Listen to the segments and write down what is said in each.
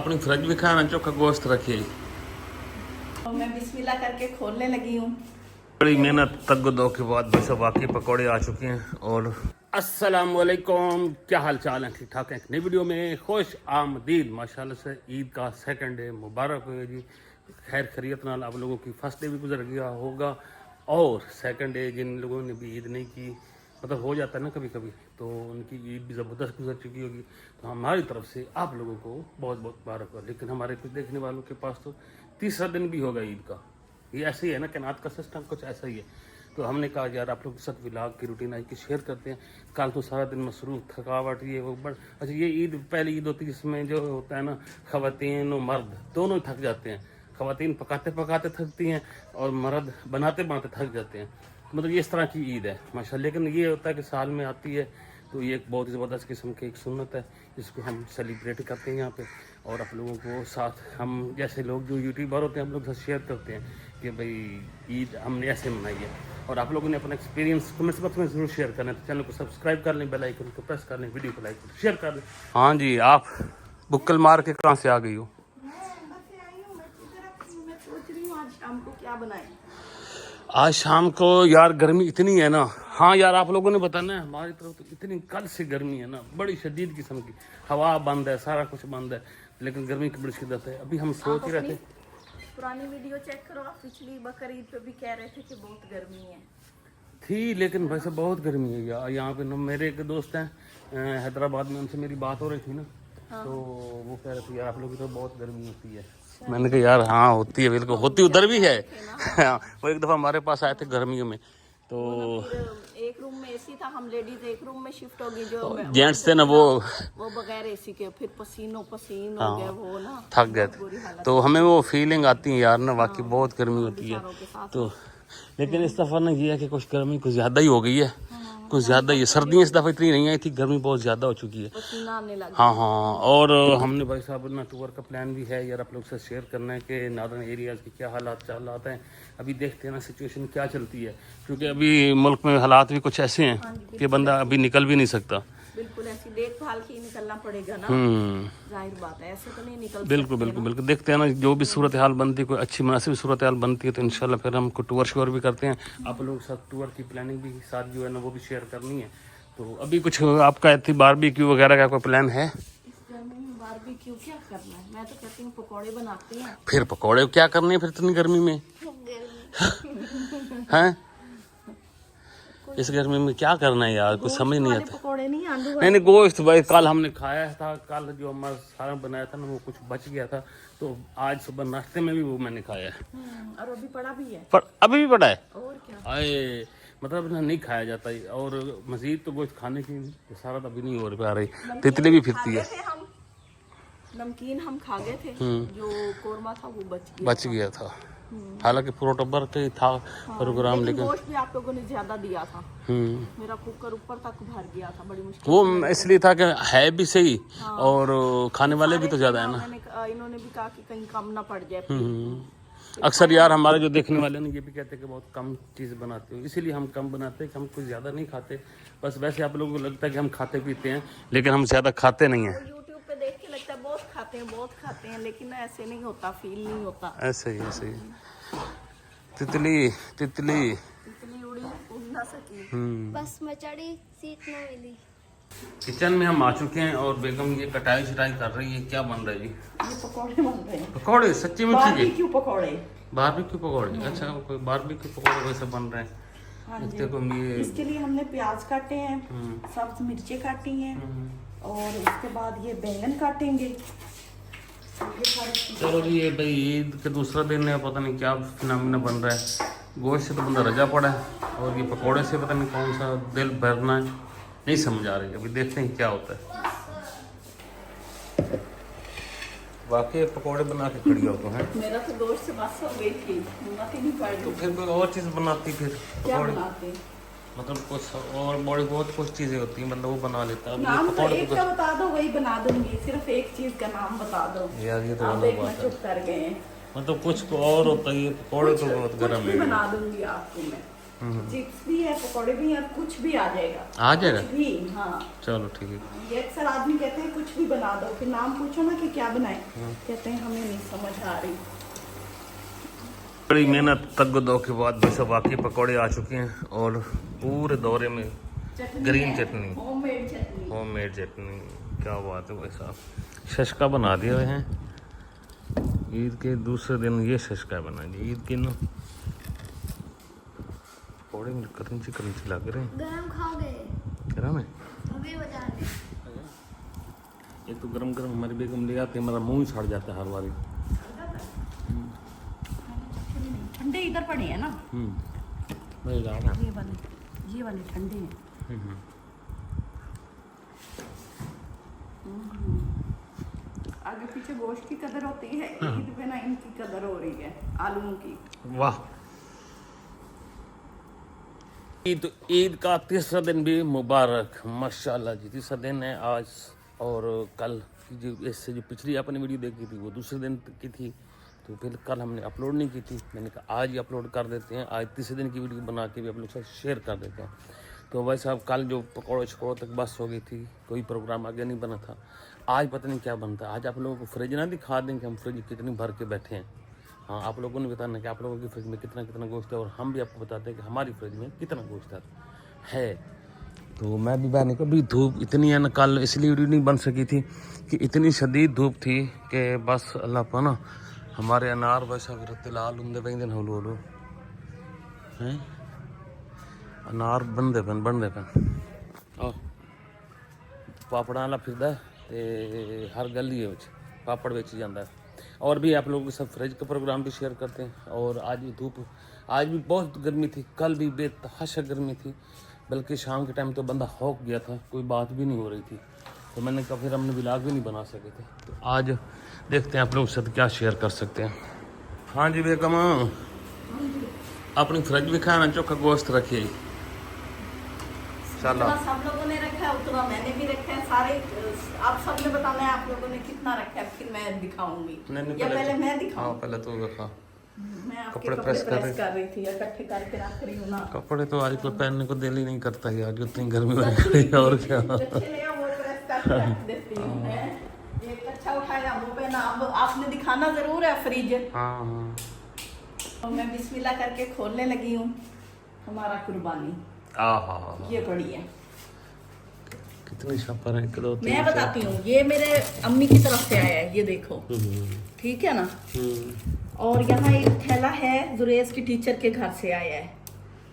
अपनी फ्रिज भी खाना चोखा गोश्त रखिए। तो मैं बिस्मिल्लाह करके खोलने लगी हूँ। बड़ी मेहनत तक दो के बाद बस बाकी पकौड़े आ चुके हैं। और अस्सलाम वालेकुम, क्या हाल चाल है? ठीक ठाक है। नई वीडियो में खुश आमदीद। माशाल्लाह से ईद का सेकंड डे मुबारक हो जी। खैर खैरियत नाल आप लोगों की फर्स्ट डे भी गुजर गया होगा और सेकंड डे जिन लोगों ने भी ईद नहीं की, मतलब हो जाता है ना कभी कभी, तो उनकी ईद भी ज़बरदस्त गुजर चुकी होगी। तो हमारी तरफ से आप लोगों को बहुत बहुत मुबारक हो। लेकिन हमारे कुछ देखने वालों के पास तो तीसरा दिन भी होगा ईद का। ये ऐसे ही है ना, कैनात का सिस्टम कुछ ऐसा ही है। तो हमने कहा यार आप लोग के साथ व्लॉग की रूटीन आज की शेयर करते हैं। कल तो सारा दिन मसरूफ, थकावट, ये वो बड़ अच्छा। ये ईद पहली ईद होती है जिसमें जो होता है ना, ख़वातीन और मर्द दोनों ही थक जाते हैं। ख़वातीन पकाते पकाते थकती हैं और मर्द बनाते बनाते थक जाते हैं। मतलब ये इस तरह की ईद है माशाल्लाह। लेकिन ये होता है कि साल में आती है तो ये एक बहुत ही ज़बरदस्त किस्म की एक सुन्नत है जिसको हम सेलिब्रेट करते हैं यहाँ पे। और आप लोगों को साथ हम जैसे लोग जो यूट्यूबर होते हैं हम लोग साथ शेयर करते हैं कि भाई ईद हमने ऐसे मनाई है। और आप लोगों ने अपना एक्सपीरियंस कमेंट्स बॉक्स में ज़रूर शेयर करना है। तो चैनल को सब्सक्राइब कर लें, बेल आइकन को प्रेस कर लें, वीडियो को लाइक कर शेयर कर लें। हाँ जी, आप बुक्कल मार के कहाँ से आ गई हो? मैं सोच रही हूँ आज शाम को क्या बनाए। आज शाम को यार गर्मी इतनी है ना। हाँ यार, आप लोगों ने बताना है, हमारी तरफ तो इतनी कल से गर्मी है ना, बड़ी शदीद किस्म की। हवा बंद है, सारा कुछ बंद है, लेकिन गर्मी की बड़ी शिद्दत है। अभी हम सोच ही रहे थे, पुरानी वीडियो चेक करो आप, पिछली बकर ईद पे भी कह रहे थे कि बहुत गर्मी है थी, लेकिन वैसे बहुत गर्मी है यार यहाँ पे ना। मेरे एक दोस्त हैं हैदराबाद में, उनसे मेरी बात हो रही थी ना। हाँ। तो वो कह रहे थे यार आप लोगों की तो बहुत गर्मी होती है। मैंने कहा यार हाँ होती है, बिल्कुल होती, उधर भी है। वो एक दफ़ा हमारे पास आए थे गर्मियों में, तो एक रूम में एसी था, हम लेडीज एक रूम में शिफ्ट हो गई, जो जेंट्स थे ना वो बगैर एसी के फिर पसीनो पसीन हो गए, वो ना थक गए थे। तो हमें वो फीलिंग आती है यार ना, वाकई बहुत गर्मी होती है। तो लेकिन इस दफ़ा ना ये है कि कुछ गर्मी कुछ ज़्यादा ही हो गई है, कुछ ज़्यादा ही है। सर्दियाँ इस दफ़ा इतनी नहीं आई थी, गर्मी बहुत ज़्यादा हो चुकी है। हाँ हाँ। और हमने भाई साहब ना टूर का प्लान भी है यार आप लोग से शेयर करना है कि नॉर्दर्न एरियाज़ के क्या हालात चल रहे हैं। अभी देखते हैं ना सिचुएशन क्या चलती है, क्योंकि अभी मुल्क में हालात भी कुछ ऐसे हैं कि बंदा अभी निकल भी नहीं सकता। बिल्कुल ऐसी देखभाल की निकलना पड़ेगा ना, जाहिर बात है, ऐसे तो नहीं निकल बिल्कुल बिल्कुल बिल्कुल। देखते हैं ना जो भी सूरत हाल बनती है, कोई अच्छी मुनासिब सूरत हाल बनती है तो इंशाल्लाह फिर हम टूर श्योर भी करते हैं। आप लोगों के साथ टूर की प्लानिंग भी साथ जो है ना वो भी शेयर करनी है। तो अभी कुछ आपका ऐसी बारबेक्यू वगैरह का कोई प्लान है? इस गर्मी में बारबेक्यू क्या करना है? मैं तो कहती हूँ पकौड़े बनाते हैं। फिर पकौड़े क्या करने हैं फिर इतनी गर्मी में? हैं इस गर्मी में क्या करना है यार, कुछ समझ नहीं आता। पकौड़े नहीं, आलू नहीं नहीं, गोश्त भाई कल हमने खाया था। कल जो हमारा सारा बनाया था ना वो कुछ बच गया था, तो आज सुबह नाश्ते में भी वो मैंने खाया है। और अभी पड़ा भी है, पर अभी भी पड़ा है। और क्या आए मतलब ना नहीं खाया जाता है। और मजीद तो गोश्त खाने की सारा अभी नहीं हो पा रही, तितली भी फिरती है। नमकीन हम खा गए थे, जो कोरमा था वो बच गया था। हालांकि पूरा टब्बर का ही था प्रोग्राम, लेकिन गोश्त भी आप लोगों ने ज्यादा दिया था। मेरा कुकर ऊपर तक भर गया था, बड़ी मुश्किल। वो इसलिए था कि है भी सही और खाने वाले भी तो ज्यादा है ना। इन्होंने भी कहा कि कहीं कम ना पड़ जाए। अक्सर यार हमारे जो देखने वाले हैं ये भी कहते हैं कि बहुत कम चीज़ बनाते हो, इसीलिए हम कम बनाते हैं कि हम कुछ ज़्यादा नहीं खाते। बस वैसे आप लोगों को लगता है कि हम खाते पीते हैं, लेकिन हम ज़्यादा खाते नहीं हैं। यूट्यूब पे देख के लगता है बहुत खाते हैं, लेकिन ऐसे नहीं होता, फील नहीं होता। ऐसे ही तितली तितली उड़ी उड़ ना सकी, बस मैं चढ़ी, सीट न मिली। किचन में हम आ चुके हैं और बेगम ये कटाई शटाई कर रही है। क्या बन रहा है जी? ये पकौड़े बन रहे हैं। पकौड़े सच्ची मिर्ची के? बारबेक्यू पकौड़े। बारबेक्यू पकौड़े? अच्छा, कोई बारबेक्यू पकौड़े वैसे बन रहे हैं। हाँ जी। इसके लिए हमने प्याज काटे हैं, सब्ज मिर्ची काटी हैं, और उसके बाद ये बैंगन काटेंगे। चलो जी, ये भाई ईद के दूसरा दिन है, पता नहीं क्या फिनोमिना बन रहा है। गोश्त से तो बंदा रजा पड़ा है और ये पकौड़े से पता नहीं कौन सा दिल भरना है, नहीं समझ आ रही। अभी देखते हैं क्या होता है। वाकई पकौड़े बना के खड़ी हो तो है। मेरा तो गोश्त से बस हो गई थी, नहीं पाई। तो फिर कोई और चीज़ बनाती फिर क्या बनाते? मतलब कुछ और बड़ी बहुत कुछ चीज़ें होती हैं, मतलब वो बना लेता है। नाम तो एक का बता दो, वही बना दूंगी। सिर्फ एक चीज का नाम बता दो यार, ये तो आप अलग बात है। चुप कर गए हैं। मतलब कुछ और होता है, ये पकौड़े तो बहुत गर्म है। बना दूंगी आपको मैं। चिप्स भी है, पकौड़े भी हैं, कुछ भी आ जाएगा। आ जाएगा? कुछ भी, हाँ। चलो ठीक है। ये अक्सर आदमी कहते हैं कुछ भी बना दो, फिर नाम पूछो ना कि क्या बनाए, कहते हैं हमें नहीं समझ आ रही। बड़ी मेहनत तगदो के बाद बस बाकी पकौड़े आ चुके हैं और पूरे दौरे में ग्रीन चटनी, होममेड चटनी। क्या बात है भाई साहब। शशका बना दिए हुए हैं ईद के दूसरे दिन। ये शशका बनाएंगे ईद के ना। पकौड़े में क्रंची क्रंची लग रहे हैं। गरम खाओगे? गरम है अभी बजा ले। ये तो गरम गरम हमारी बेगम ले आते, हमारा मुंह ही सड़ जाता है हर बारी। ठंडे इधर पड़े हैं ना, ये वाले ठंडे हैं। आगे पीछे गोश्त की कदर होती है, ईद पे ना इनकी कदर हो रही है, आलूओं की। वाह। ईद का तीसरा दिन भी मुबारक माशाल्लाह जी। तीसरा दिन है आज। और कल जो इससे जो पिछली आपने वीडियो देखी थी वो दूसरे दिन की थी, तो फिर कल हमने अपलोड नहीं की थी। मैंने कहा आज ही अपलोड कर देते हैं, आज तीसरे दिन की वीडियो बना के भी आप लोग साथ शेयर कर देते हैं। तो भाई साहब कल जो पकौड़े शकौड़ों तक बस हो गई थी, कोई प्रोग्राम आगे नहीं बना था। आज पता नहीं क्या बनता है। आज आप लोगों को फ्रिज ना दिखा दें कि हम फ्रिज कितनी भर के बैठे हैं। हाँ, आप लोगों ने बताना कि आप लोगों की फ्रिज में कितना कितना गोश्त है, और हम भी आपको बताते हैं कि हमारी फ्रिज में कितना गोश्त है। तो मैं भी बहने को भी धूप इतनी है ना, कल इसलिए वीडियो नहीं बन सकी थी कि इतनी शदीद धूप थी कि बस अल्लाह पा ना हमारे अनार वैसा लाल होंगे पे हौलू हौलू हैं, अनार बनते पे पापड़ा वाला फिरदा ते हर गली पापड़ बेची जाता है। और भी आप लोगों के साथ फ्रिज का प्रोग्राम भी शेयर करते हैं। और आज भी धूप, आज भी बहुत गर्मी थी, कल भी बेतहाशा गर्मी थी, बल्कि शाम के टाइम तो बंदा हौक गया था, कोई बात भी नहीं हो रही थी। तो मैंने कहा फिर हमने व्लॉग भी नहीं बना सके थे, तो आज देखते हैं आप लोगों के साथ क्या शेयर कर सकते हैं। हाँ जी बेगम, अपनी फ्रिज भी खाना चोखा गोश्त रखिए। सब लोगों ने रखा है उतना मैंने भी रखा है, सारे आप सब ने बताना है आप लोगों ने कितना रखा है, फिर मैं दिखाऊंगी या पहले मैं दिखाऊं? पहले तो दिखा। मैं आपके कपड़े प्रेस कर रही थी, इकट्ठे करके रख रही हूं ना। कपड़े तो आजकल पहनने को दिल ही नहीं करता यार, जो इतनी गर्मी में खड़ी है। और क्या वो प्रेस करके रख देती हूं मैं। ये अच्छा उठाया मुंह पे ना, अब आपने दिखाना जरूर है फ्रिज। हाँ। और मैं बिस्मिल्लाह करके खोलने लगी हूं हमारा कुर्बानी। ये पड़ी है, कितनी छप्पर है, मैं बताती हूँ। ये मेरे अम्मी की तरफ से आया है, ये देखो, ठीक है ना। और यहाँ एक थैला है जुरेज की टीचर के घर से आया है,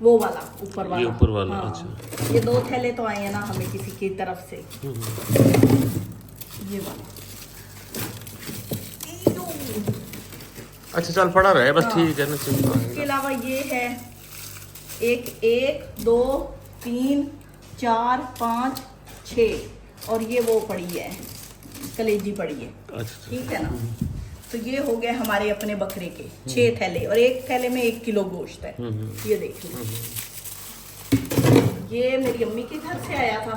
वो वाला ऊपर वाला, ये ऊपर वाला। हाँ। अच्छा, ये 2 थैले तो आए हैं ना हमें किसी की तरफ से। ये वाला अच्छा चल पड़ा रहे बस, हाँ। ठीक है ना। इसके अलावा ये है 1 2 3 4 5 6 और ये वो पड़ी है कलेजी पड़ी है। अच्छा, ठीक है ना। तो ये हो गए हमारे अपने बकरे के 6 थैले, और एक थैले में 1 किलो गोश्त है। ये देखिए, ये मेरी अम्मी के घर से आया था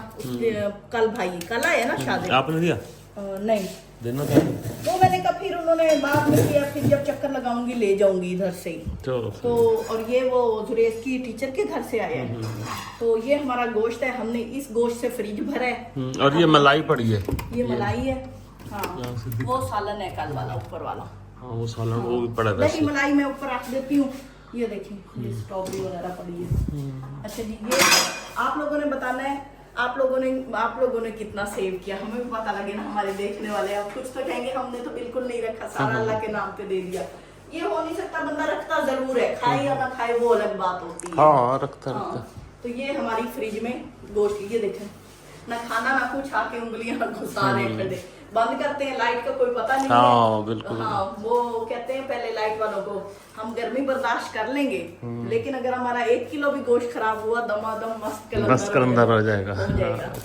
कल। भाई कल आया ना शादी। आपने दिया? नहीं देना था तो मैंने कहा फिर उन्होंने बाद में किया, फिर जब चक्कर लगाऊंगी ले जाऊंगी इधर से ही। तो और ये वो जुरेज की टीचर के घर से आया है। तो ये हमारा गोश्त है, हमने इस गोश्त से फ्रिज भरा है। और ये मलाई पड़ी है, ये मलाई है। हाँ, वो सालन है कल वाला ऊपर वाला। हाँ वो सालन वो भी पड़ा है वैसे मलाई मैं ऊपर रख देती हूँ। ये देखिए, ये स्ट्रॉबेरी वगैरह पड़ी है। अच्छा जी, ये आप लोगों ने बताना है आप लोगों ने कितना सेव किया, हमें भी पता लगे ना, हमारे देखने वाले। अब कुछ तो कहेंगे हमने तो बिल्कुल नहीं रखा, सारा अल्लाह के नाम पे दे दिया। ये हो नहीं सकता, बंदा रखता जरूर है, खाए या ना खाए वो अलग बात होती है। हाँ रखता। तो ये हमारी फ्रिज में गोश्त, ये देखें ना, खाना ना कुछ, आके उंगलियां घुसा रहे थे। बंद करते हैं, लाइट का कोई पता नहीं है। बिल्कुल। हाँ, वो कहते हैं पहले लाइट वालों को, हम गर्मी बर्दाश्त कर लेंगे, लेकिन अगर हमारा 1 किलो भी गोश्त खराब हुआ, दमादम मस्त कलंदर हो जाएगा।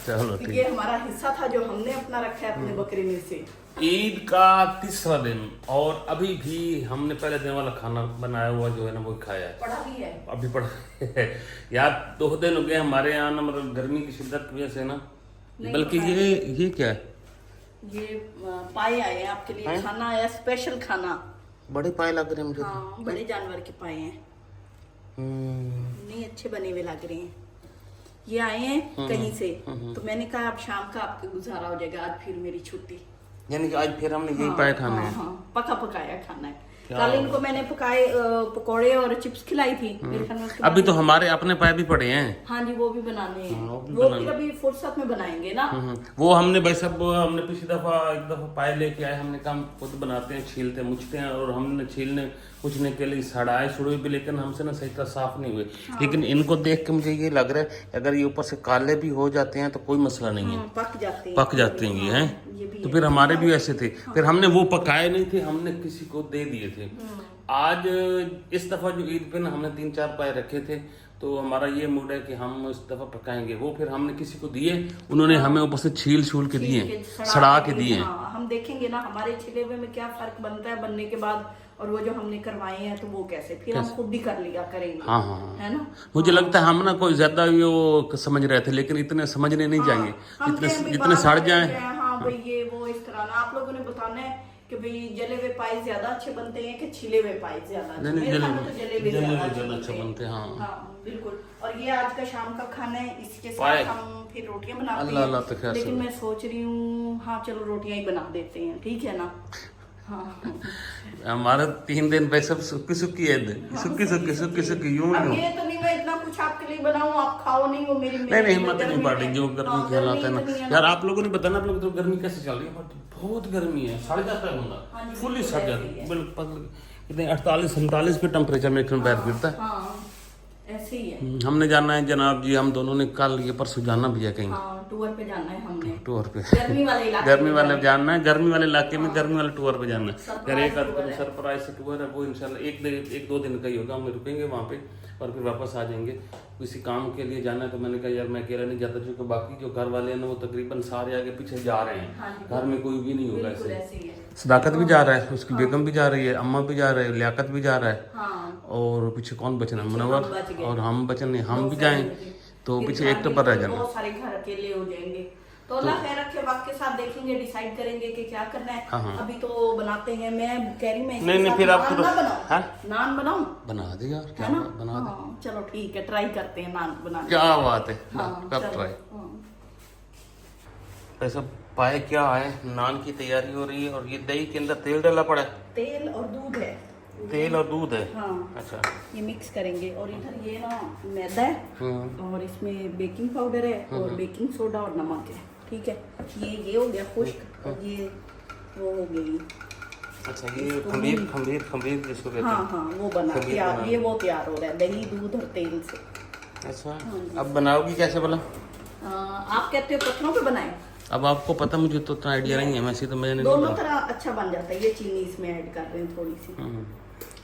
चलो ठीक। ये हमारा हिस्सा था जो हमने अपना रखा है अपने बकरे में से। ईद का तीसरा दिन, और अभी भी हमने पहले दिन वाला खाना बनाया हुआ जो है ना वो खाया है, पड़ा भी है अभी पड़ा है यार। 2 दिन हो गए हमारे यहाँ ना, मतलब गर्मी की शिद्दत की वजह से ना। बल्कि ये क्या है, ये पाए आए हैं आपके लिए, खाना आया स्पेशल खाना। बड़े पाए लग रहे हैं मुझे। हाँ, बड़े जानवर के पाए हैं। नहीं अच्छे बने हुए लग रहे हैं। ये आए हैं कहीं से, तो मैंने कहा अब शाम का आपके गुजारा हो जाएगा, आज फिर मेरी छुट्टी। यानी कि आज फिर हमने यही पाए खाना है। हाँ, पका पकाया खाना है। कल इनको मैंने पकाए पकोड़े और चिप्स खिलाई थी, मेरे ख्याल में उसके अभी बाद- तो हमारे अपने पाए भी पड़े हैं। हाँ जी, वो भी बनाने हैं। हाँ, वो फिर अभी फुर्सत में बनाएंगे ना। वो हमने भाई सब हमने पिछली दफा एक दफा पाए लेके आए, हमने काम खुद बनाते हैं, छीलते मुछते हैं, और हमने छीलने मुछने के लिए सड़ाए छुड़े भी, लेकिन हमसे ना सही तरह साफ नहीं हुए। लेकिन इनको देख के मुझे ये लग रहा है अगर ये ऊपर से काले भी हो जाते हैं तो कोई मसला नहीं है, पक जाते हैं। पक जाते हैं ये हैं। ये भी तो फिर हमारे भी ऐसे थे, फिर हमने वो पकाए नहीं थे, हमने किसी को दे दिए थे। आज इस दफा जो ईद पे ना हमने 3-4 पाए रखे थे, तो हमारा ये मूड है कि हम इस दफा पकाएंगे। वो फिर हमने किसी को दिए, उन्होंने हमें ऊपर से छील छूल के दिए, सड़ा के दिए। हाँ, हम देखेंगे ना हमारे छिले हुए में क्या फर्क बनता है बनने के बाद, और वो जो हमने करवाए हैं तो वो कैसे फिर हम खुद ही कर लिया करेंगे। हाँ हाँ, है ना। मुझे लगता है हम ना कोई ज्यादा वो समझ रहे थे, लेकिन इतने समझने नहीं चाहिए, हम जितने कहीं भी जितने बात सड़ कर जाए। रहे हैं, हाँ भाई ये वो इस तरह ना आप लोगों ने बताना है कि भाई जले हुए पाए ज्यादा अच्छे बनते हैं कि छिले हुए पाए ज्यादा अच्छे? नहीं, मेरे ख्याल में तो जले हुए ज्यादा अच्छे बनते हैं। हाँ हाँ बिल्कुल। और ये आज का शाम का खाना है, इसके पाए। साथ हम फिर रोटियां बनाते अल्लाह अल्लाह तो हैं। खैर लेकिन से। मैं सोच रही हूँ हाँ चलो रोटियां ही बना देते हैं, ठीक है ना। हाँ हमारा 3 दिन पे सब सुक्की सुक्की है, सुक्की यूं अब यूं। ये तो नहीं मैं इतना कुछ आपके लिए बनाऊं आप खाओ नहीं, वो मेरी नहीं नहीं, हिम्मत नहीं पड़ रही, जो गर्मी हाँ, के हालात है ना इतनी है यार। आप लोगों ने बताना, आप लोग तो गर्मी कैसे चल रही है? बहुत गर्मी है, सड़ जाता है हाँ बंदा, जी, फुली बिल्कुल सड़ ऐसे जाता ही है। है बिल्कुल। कितने 48-47 पे टेम्परेचर में एकदम पैर गिरता है। हाँ ऐसे ही है। हमने जाना है जनाब जी, हम दोनों ने कल ये परसों जाना भी है कहीं हाँ टूर पे जाना है हमने, टूर पे। गर्मी वाले इलाके गर्मी में वाले जाना जानना है, गर्मी वाले इलाके में गर्मी वाले टूर पे जाना है। सरप्राइज यार एक टूर है। सरप्राइज से टूर है वो, इंशाल्लाह 1-2 दिन का ही होगा। हम रुकेंगे वहाँ पे और फिर वापस आ जाएंगे। किसी काम के लिए जाना है, तो मैंने कहा यार मैं अकेला नहीं जाता, क्योंकि बाकी जो घर वाले हैं ना वो तकरीबन सारे आगे पीछे जा रहे हैं, घर में कोई भी नहीं होगा बिल्कुल ऐसे। ऐसे ही है। सदाकत भी जा रहा है, उसकी बेगम भी जा रही है, अम्मा भी जा रहे हैं, लियाकत भी जा रहा है, हाँ और पीछे कौन बचना? हम मुनव्वर बच गए। और हम बचने, हम भी जाएं तो फिर पीछे घर एक तो में पर रह जाना। बहुत सारे घर अकेले हो जाएंगे, तो अल्लाह खैर रखे, वक्त के साथ देखेंगे, डिसाइड करेंगे कि क्या करना है। हाँ, हाँ। अभी तो बनाते हैं, मैं कह रही मैं इसके नहीं, साथ फिर आप नान खुद- ना बनाऊं, हाँ? नान बनाऊं, बना दे यार, क्या है ना। बना दे, हाँ, चलो ठीक है, ट्राई करते हैं नान बनाने। क्या बात है, हाँ, कर चलो, ट्राई। हाँ। ऐसा पाए क्या है, नान की तैयारी हो रही है, और ये दही के अंदर तेल डाला पड़ा है, तेल और दूध है, तेल और दूध है। हाँ अच्छा। ये मिक्स करेंगे, और इधर ये ना मैदा है, और इसमें बेकिंग पाउडर है, और बेकिंग सोडा और नमक है, ठीक है। ये हो गया खुश्क, और ये वो हो गई। अच्छा, ये खमीर जिसको कहते हाँ हैं। हाँ वो बना खमीर तैयार, बना। ये वो तैयार हो रहा है दही दूध और तेल से। अच्छा, अब बनाओगी कैसे भला? आप कहते हो पत्थरों पे बनाए, अब आपको पता, मुझे तो उतना आइडिया नहीं है, वैसे तो मैंने नहीं दोनों बना। तरह अच्छा बन जाता है। ये चीनी इसमें ऐड कर रहे हैं थोड़ी सी।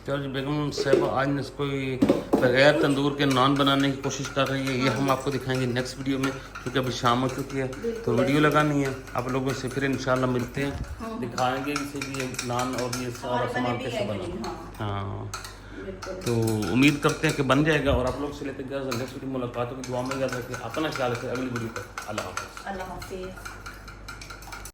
चलो जी, बेगम साहब आज इसको बगैर तंदूर के नान बनाने की कोशिश कर रही है। ये हम आपको दिखाएंगे नेक्स्ट वीडियो में, क्योंकि अभी शाम हो चुकी है, तो वीडियो लगानी है आप लोगों से, फिर इंशाल्लाह मिलते हैं, दिखाएंगे इसे भी ये नान और ये सारा हमारे सामान बने भी कैसे है बना। कि नहीं? हाँ हाँ, बिल्कुल। तो उम्मीद करते हैं कि बन जाएगा, और आप लोग से लेते हैं नेक्स्ट वीडियो मुलाकात होगी। दुआ में याद रखें, अपना ख्याल रखें। अगली वीडियो पर अल्लाह हाफ़िज़। अल्लाह हाफिज।